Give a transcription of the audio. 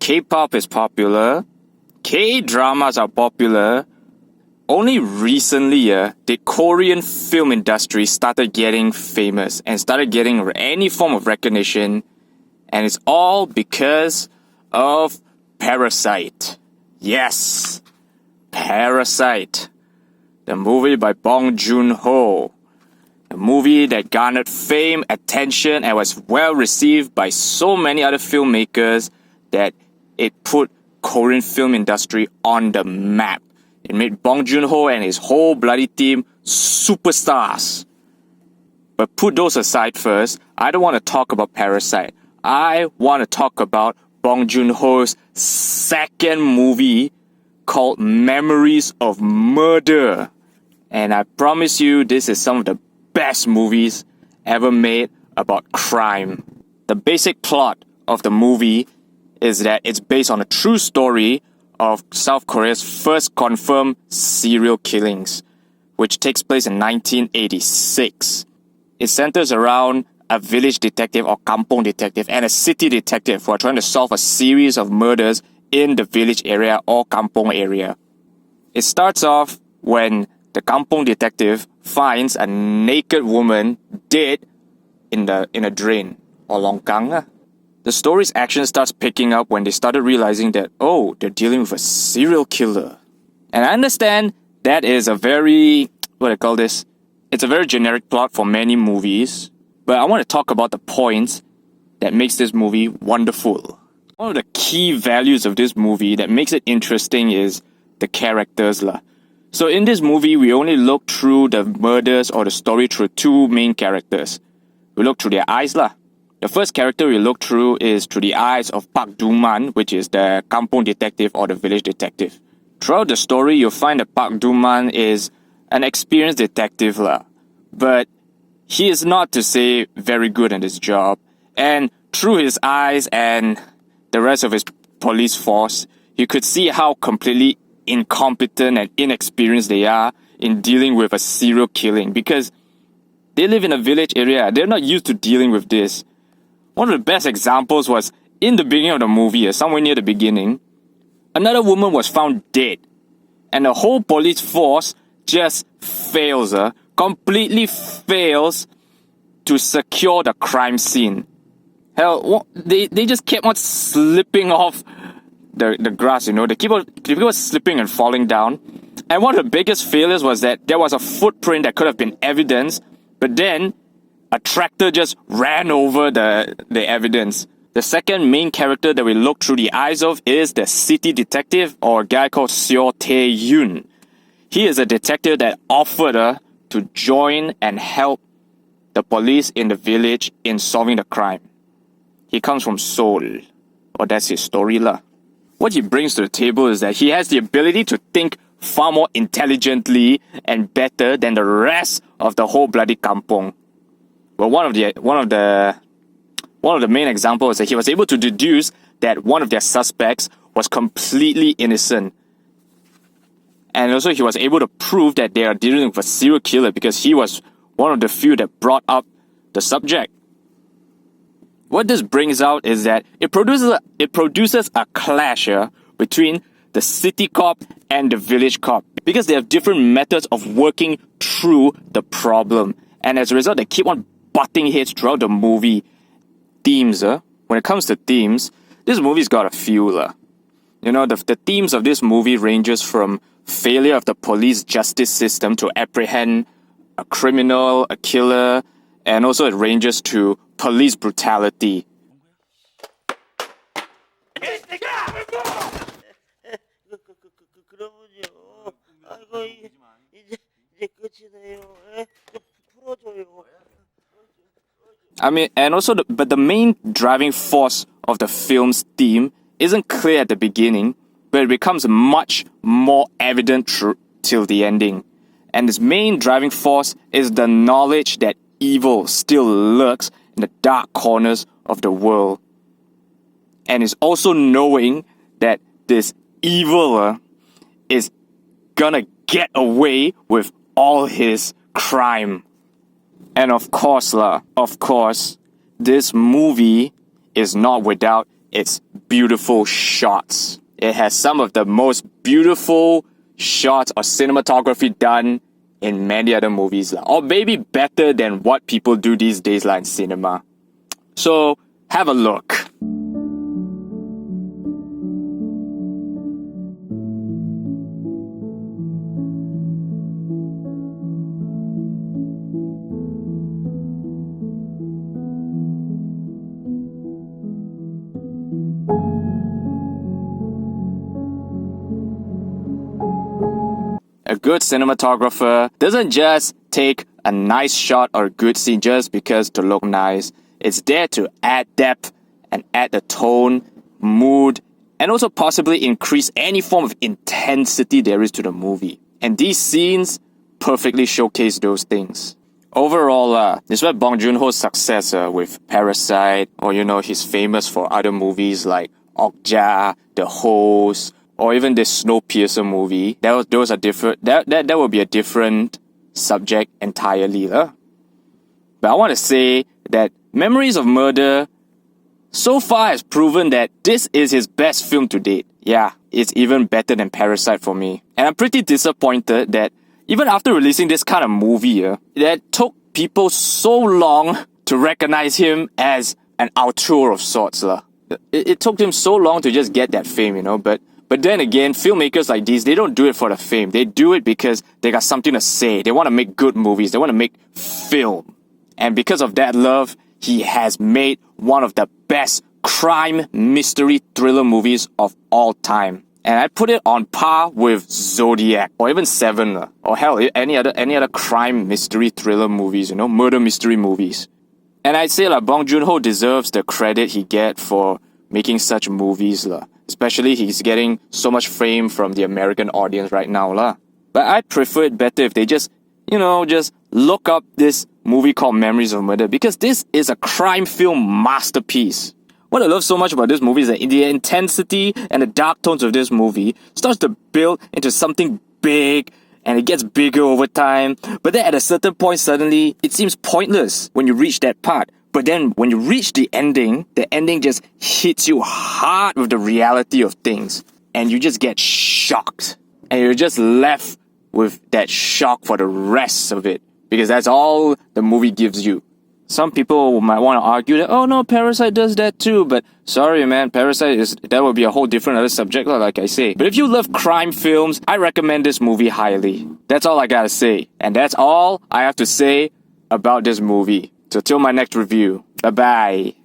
K-pop is popular, K-dramas are popular. Only recently, the Korean film industry started getting famous and started getting any form of recognition, and it's all because of Parasite. Yes, Parasite, the movie by Bong Joon-ho, a movie that garnered fame, attention, and was well received by so many other filmmakers that it put Korean film industry on the map. It made Bong Joon-ho and his whole bloody team superstars. But put those aside first, I don't want to talk about Parasite. I want to talk about Bong Joon-ho's second movie called Memories of Murder. And I promise you, this is some of the best movies ever made about crime. The basic plot of the movie is that it's based on a true story of South Korea's first confirmed serial killings, which takes place in 1986. It centers around a village detective or kampong detective and a city detective who are trying to solve a series of murders in the village area or kampong area. It starts off when the kampong detective finds a naked woman dead in a drain or longkang. The story's action starts picking up when they started realizing that, oh, they're dealing with a serial killer. And I understand that is a very, it's a very generic plot for many movies, but I want to talk about the points that makes this movie wonderful. One of the key values of this movie that makes it interesting is the characters lah. So in this movie, we only look through the murders or the story through two main characters. We look through their eyes lah. The first character we look through is through the eyes of Park Do-man, which is the kampong detective or the village detective. Throughout the story, you'll find that Park Do-man is an experienced detective lah, but he is not to say very good at his job. And through his eyes and the rest of his police force, you could see how completely incompetent and inexperienced they are in dealing with a serial killing, because they live in a village area. They're not used to dealing with this. One of the best examples was in the beginning of the movie, somewhere near the beginning, another woman was found dead. And the whole police force just fails, completely fails to secure the crime scene. Hell, they just kept on slipping off the grass, They keep on slipping and falling down. And one of the biggest failures was that there was a footprint that could have been evidence, but then a tractor just ran over the evidence. The second main character that we look through the eyes of is the city detective, or a guy called Seo Tae-yoon. He is a detective that offered to join and help the police in the village in solving the crime. He comes from Seoul, or that's his story lah. What he brings to the table is that he has the ability to think far more intelligently and better than the rest of the whole bloody kampong. But one of the main examples is that he was able to deduce that one of their suspects was completely innocent. And also he was able to prove that they are dealing with a serial killer because he was one of the few that brought up the subject. What this brings out is that it produces a clash between the city cop and the village cop, because they have different methods of working through the problem. And as a result, they keep on butting heads throughout the movie. Themes, when it comes to themes, this movie's got a few. The themes of this movie ranges from failure of the police justice system to apprehend a criminal, a killer, and also it ranges to police brutality. But the main driving force of the film's theme isn't clear at the beginning, but it becomes much more evident till the ending. And its main driving force is the knowledge that evil still lurks in the dark corners of the world. And it's also knowing that this evil is gonna get away with all his crime. And of course, this movie is not without its beautiful shots. It has some of the most beautiful shots or cinematography done in many other movies, or maybe better than what people do these days in cinema. So have a look. A good cinematographer doesn't just take a nice shot or a good scene just because to look nice. It's there to add depth and add the tone, mood, and also possibly increase any form of intensity there is to the movie. And these scenes perfectly showcase those things. Overall, despite Bong Joon-ho's success with Parasite, or he's famous for other movies like Okja, The Host, or even this Snowpiercer movie, those are different. That will be a different subject entirely, But I want to say that Memories of Murder so far has proven that this is his best film to date. Yeah, it's even better than Parasite for me. And I'm pretty disappointed that even after releasing this kind of movie, that took people so long to recognize him as an auteur of sorts. It took him so long to just get that fame, But then again, filmmakers like these, they don't do it for the fame. They do it because they got something to say. They want to make good movies. They want to make film. And because of that love, he has made one of the best crime mystery thriller movies of all time. And I put it on par with Zodiac, or even Seven, or hell, any other crime mystery thriller movies, murder mystery movies. And I'd say Bong Joon-ho deserves the credit he gets for making such movies. Especially he's getting so much fame from the American audience right now. But I prefer it better if they just look up this movie called Memories of Murder, because this is a crime film masterpiece. What I love so much about this movie is that the intensity and the dark tones of this movie starts to build into something big, and it gets bigger over time. But then at a certain point, suddenly, it seems pointless when you reach that part. But then when you reach the ending just hits you hard with the reality of things. And you just get shocked. And you're just left with that shock for the rest of it. Because that's all the movie gives you. Some people might want to argue that, oh no, Parasite does that too. But sorry man, that would be a whole different other subject, like I say. But if you love crime films, I recommend this movie highly. That's all I gotta say. And that's all I have to say about this movie. So till my next review. Bye-bye.